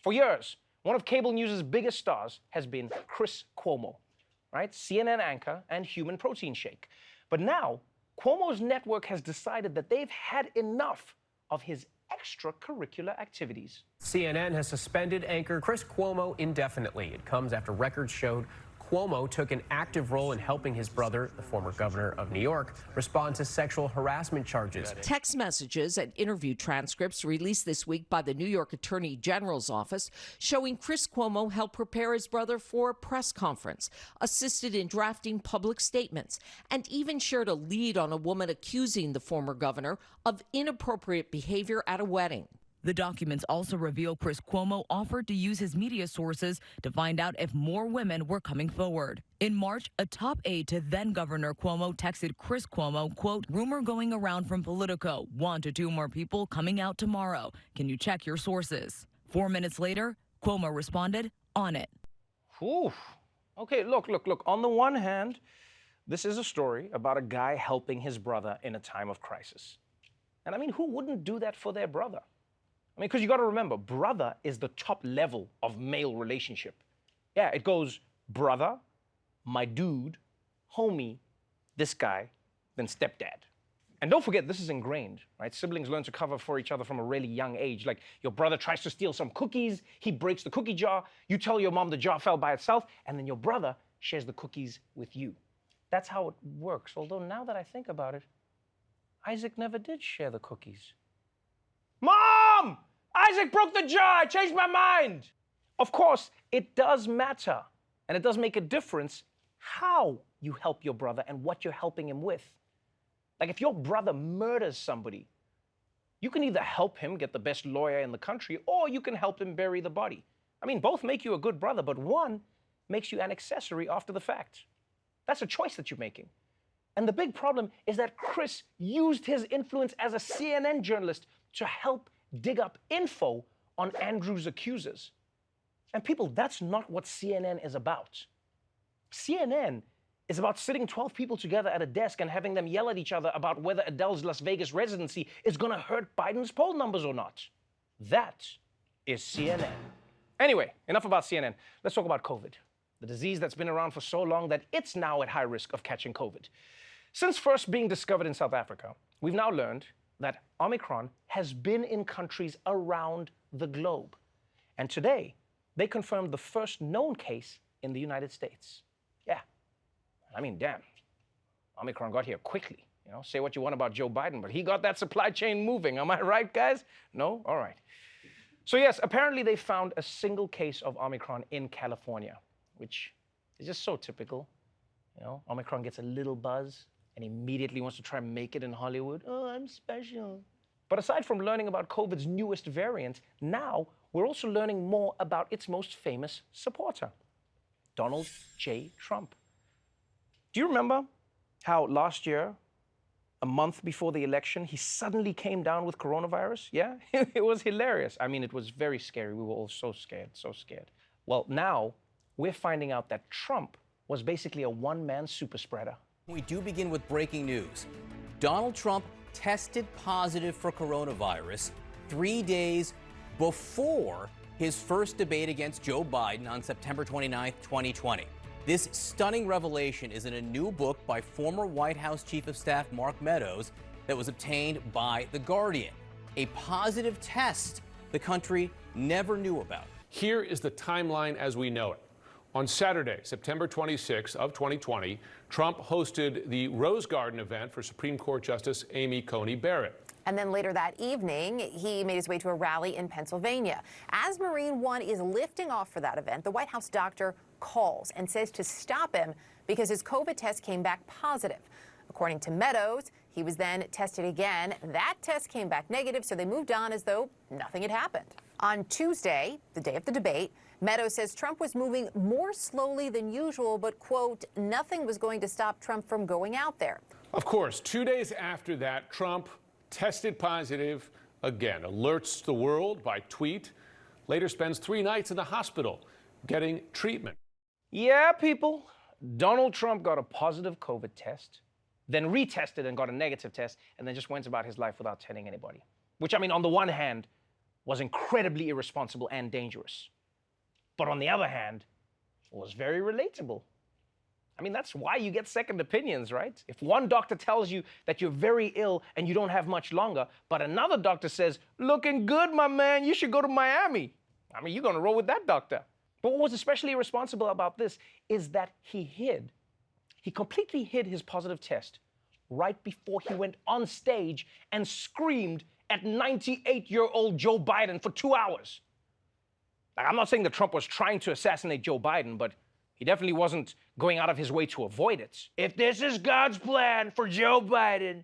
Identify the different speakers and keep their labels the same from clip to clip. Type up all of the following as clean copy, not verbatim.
Speaker 1: For years, one of cable news's biggest stars has been Chris Cuomo, right? CNN anchor and human protein shake. But now, Cuomo's network has decided that they've had enough of his extracurricular activities.
Speaker 2: CNN has suspended anchor Chris Cuomo indefinitely. It comes after records showed Cuomo took an active role in helping his brother, the former governor of New York, respond to sexual harassment charges.
Speaker 3: Text messages and interview transcripts released this week by the New York Attorney General's office showing Chris Cuomo helped prepare his brother for a press conference, assisted in drafting public statements, and even shared a lead on a woman accusing the former governor of inappropriate behavior at a wedding.
Speaker 4: The documents also reveal Chris Cuomo offered to use his media sources to find out if more women were coming forward. In March, a top aide to then-Governor Cuomo texted Chris Cuomo, quote, "Rumor going around from Politico, 1 to 2 more people coming out tomorrow. Can you check your sources?" 4 minutes later, Cuomo responded, "On it."
Speaker 1: Oof. Okay, look. On the one hand, this is a story about a guy helping his brother in a time of crisis. And I mean, who wouldn't do that for their brother? I mean, because you got to remember, brother is the top level of male relationship. Yeah, it goes brother, my dude, homie, this guy, then stepdad. And don't forget, this is ingrained, right? Siblings learn to cover for each other from a really young age. Like, your brother tries to steal some cookies, he breaks the cookie jar, you tell your mom the jar fell by itself, and then your brother shares the cookies with you. That's how it works. Although now that I think about it, Isaac never did share the cookies. Mom! Isaac broke the jar. I changed my mind. Of course, it does matter, and it does make a difference how you help your brother and what you're helping him with. Like, if your brother murders somebody, you can either help him get the best lawyer in the country, or you can help him bury the body. I mean, both make you a good brother, but one makes you an accessory after the fact. That's a choice that you're making. And the big problem is that Chris used his influence as a CNN journalist to help dig up info on Andrew's accusers. And people, that's not what CNN is about. CNN is about sitting 12 people together at a desk and having them yell at each other about whether Adele's Las Vegas residency is going to hurt Biden's poll numbers or not. That is CNN. Anyway, enough about CNN. Let's talk about COVID, the disease that's been around for so long that it's now at high risk of catching COVID. Since first being discovered in South Africa, we've now learned that Omicron has been in countries around the globe. And today, they confirmed the first known case in the United States. Yeah, I mean, damn, Omicron got here quickly. You know, say what you want about Joe Biden, but he got that supply chain moving. Am I right, guys? No? All right. So yes, apparently they found a single case of Omicron in California, which is just so typical. You know, Omicron gets a little buzz and immediately wants to try and make it in Hollywood. Oh, I'm special. But aside from learning about COVID's newest variant, now we're also learning more about its most famous supporter, Donald J. Trump. Do you remember how last year, a month before the election, he suddenly came down with coronavirus? Yeah, it was hilarious. I mean, it was very scary. We were all so scared, so scared. Well, now we're finding out that Trump was basically a one-man super spreader.
Speaker 5: We do begin with breaking news. Donald Trump tested positive for coronavirus 3 days before his first debate against Joe Biden on September 29, 2020. This stunning revelation is in a new book by former White House Chief of Staff Mark Meadows that was obtained by The Guardian. A positive test the country never knew about.
Speaker 6: Here is the timeline as we know it. On Saturday, September 26 of 2020, Trump hosted the Rose Garden event for Supreme Court Justice Amy Coney Barrett.
Speaker 7: And then later that evening, he made his way to a rally in Pennsylvania. As Marine One is lifting off for that event, the White House doctor calls and says to stop him because his COVID test came back positive. According to Meadows, he was then tested again. That test came back negative, so they moved on as though nothing had happened. On Tuesday, the day of the debate, Meadows says Trump was moving more slowly than usual, but, quote, nothing was going to stop Trump from going out there.
Speaker 6: Of course, 2 days after that, Trump tested positive again, alerts the world by tweet, later spends 3 nights in the hospital getting treatment.
Speaker 1: Yeah, people, Donald Trump got a positive COVID test, then retested and got a negative test, and then just went about his life without telling anybody. Which, I mean, on the one hand, was incredibly irresponsible and dangerous. But on the other hand, it was very relatable. I mean, that's why you get second opinions, right? If one doctor tells you that you're very ill and you don't have much longer, but another doctor says, looking good, my man, you should go to Miami. I mean, you're gonna roll with that doctor. But what was especially irresponsible about this is that he completely hid his positive test right before he went on stage and screamed at 98-year-old Joe Biden for 2 hours. Like, I'm not saying that Trump was trying to assassinate Joe Biden, but he definitely wasn't going out of his way to avoid it. If this is God's plan for Joe Biden,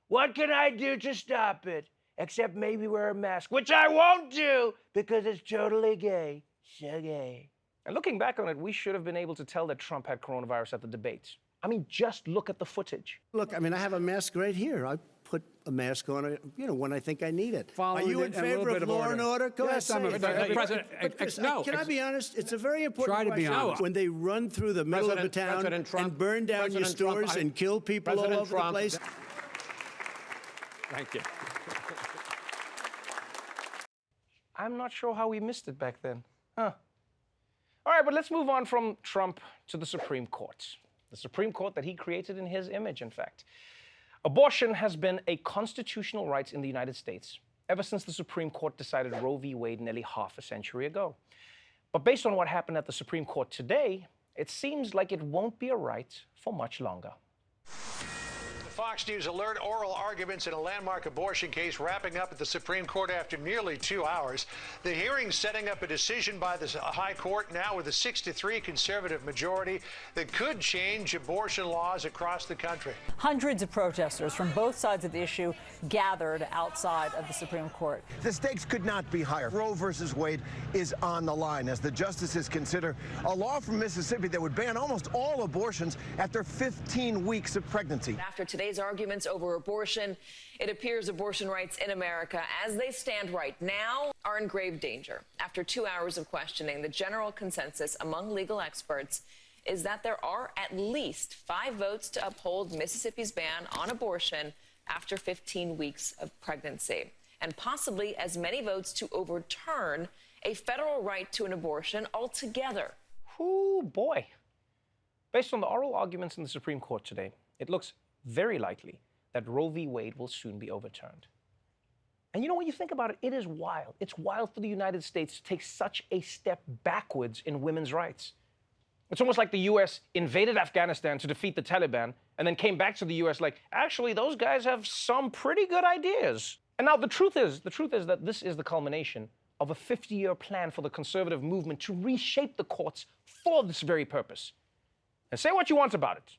Speaker 1: what can I do to stop it? Except maybe wear a mask, which I won't do because it's totally gay. So gay. And looking back on it, we should have been able to tell that Trump had coronavirus at the debates. I mean, just look at the footage.
Speaker 8: Look, I mean, I have a mask right here. I put a mask on, when I think I need it. Are you in favor of law and order? Go ahead, say it.
Speaker 9: President,
Speaker 8: Chris,
Speaker 9: no.
Speaker 8: Can I be honest? It's a very important
Speaker 9: Try to be
Speaker 8: question.
Speaker 9: honest.
Speaker 8: When they run through the middle of the town and burn down your stores and kill people all over the place.
Speaker 9: Thank you.
Speaker 1: I'm not sure how we missed it back then. Huh. All right, but let's move on from Trump to the Supreme Court. The Supreme Court that he created in his image, in fact. Abortion has been a constitutional right in the United States ever since the Supreme Court decided Roe v. Wade nearly half a century ago. But based on what happened at the Supreme Court today, it seems like it won't be a right for much longer.
Speaker 10: Fox News Alert oral arguments in a landmark abortion case wrapping up at the Supreme Court after nearly 2 hours. The hearing setting up a decision by the High Court now with a 6-3 conservative majority that could change abortion laws across the country.
Speaker 11: Hundreds of protesters from both sides of the issue gathered outside of the Supreme Court.
Speaker 12: The stakes could not be higher. Roe versus Wade is on the line as the justices consider a law from Mississippi that would ban almost all abortions after 15 weeks of pregnancy.
Speaker 13: After today's arguments over abortion, it appears abortion rights in America, as they stand right now, are in grave danger. After 2 hours of questioning, the general consensus among legal experts is that there are at least 5 votes to uphold Mississippi's ban on abortion after 15 weeks of pregnancy, and possibly as many votes to overturn a federal right to an abortion altogether.
Speaker 1: Ooh, boy. Based on the oral arguments in the Supreme Court today, it looks very likely that Roe v. Wade will soon be overturned. And you know, when you think about it, it is wild. It's wild for the United States to take such a step backwards in women's rights. It's almost like the U.S. invaded Afghanistan to defeat the Taliban and then came back to the U.S. like, actually, those guys have some pretty good ideas. And now the truth is that this is the culmination of a 50-year plan for the conservative movement to reshape the courts for this very purpose. And say what you want about it,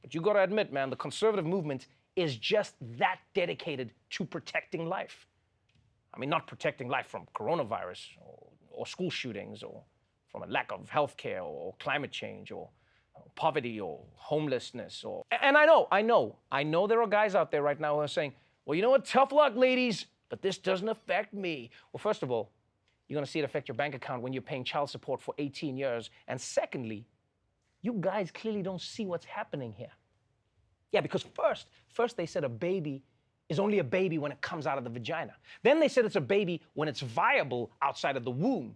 Speaker 1: but you got to admit, man, the conservative movement is just that dedicated to protecting life. I mean, not protecting life from coronavirus or school shootings or from a lack of health care or climate change or poverty or homelessness. And I know there are guys out there right now who are saying, well, you know what, tough luck, ladies, but this doesn't affect me. Well, first of all, you're going to see it affect your bank account when you're paying child support for 18 years. And secondly, you guys clearly don't see what's happening here. Yeah, because first they said a baby is only a baby when it comes out of the vagina. Then they said it's a baby when it's viable outside of the womb,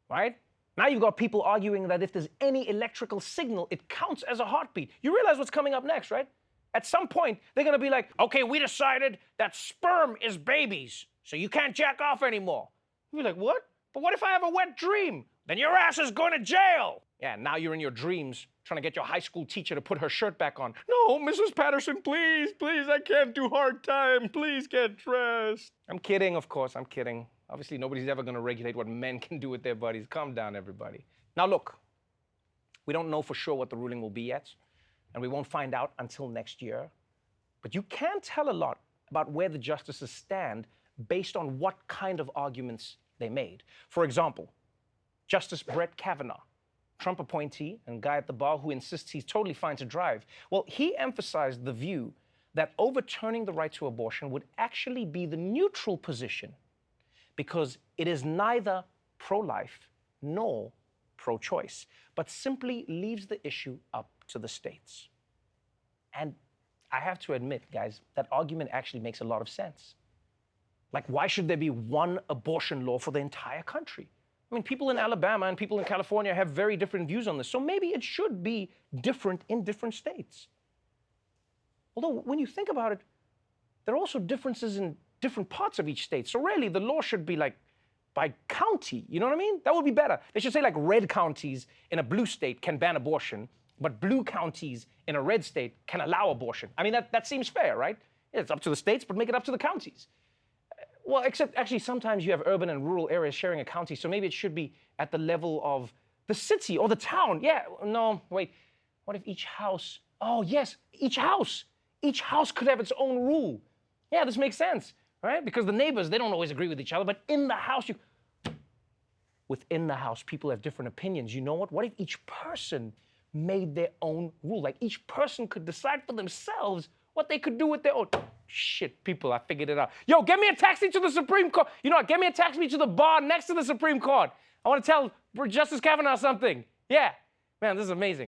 Speaker 1: right? Now you've got people arguing that if there's any electrical signal, it counts as a heartbeat. You realize what's coming up next, right? At some point, they're gonna be like, okay, we decided that sperm is babies, so you can't jack off anymore. You're like, what? But what if I have a wet dream? Then your ass is going to jail. Yeah, now you're in your dreams trying to get your high school teacher to put her shirt back on. No, Mrs. Patterson, please, I can't do hard time. Please get dressed. I'm kidding, of course, I'm kidding. Obviously, nobody's ever going to regulate what men can do with their bodies. Calm down, everybody. Now, look, we don't know for sure what the ruling will be yet, and we won't find out until next year. But you can tell a lot about where the justices stand based on what kind of arguments they made. For example, Justice Brett Kavanaugh, Trump appointee and guy at the bar who insists he's totally fine to drive. Well, he emphasized the view that overturning the right to abortion would actually be the neutral position because it is neither pro-life nor pro-choice, but simply leaves the issue up to the states. And I have to admit, guys, that argument actually makes a lot of sense. Like, why should there be one abortion law for the entire country? I mean, people in Alabama and people in California have very different views on this, so maybe it should be different in different states. Although, when you think about it, there are also differences in different parts of each state. So really, the law should be like by county, you know what I mean? That would be better. They should say like red counties in a blue state can ban abortion, but blue counties in a red state can allow abortion. I mean, that seems fair, right? It's up to the states, but make it up to the counties. Well, except actually sometimes you have urban and rural areas sharing a county, so maybe it should be at the level of the city or the town. Yeah, no, wait. What if each house, oh yes, each house could have its own rule. Yeah, this makes sense, right? Because the neighbors, they don't always agree with each other, but in the house, within the house, people have different opinions. You know what? What if each person made their own rule? Like each person could decide for themselves what they could do with their own. Shit, people, I figured it out. Yo, get me a taxi to the Supreme Court. You know what? Get me a taxi to the bar next to the Supreme Court. I want to tell Justice Kavanaugh something. Yeah, man, this is amazing.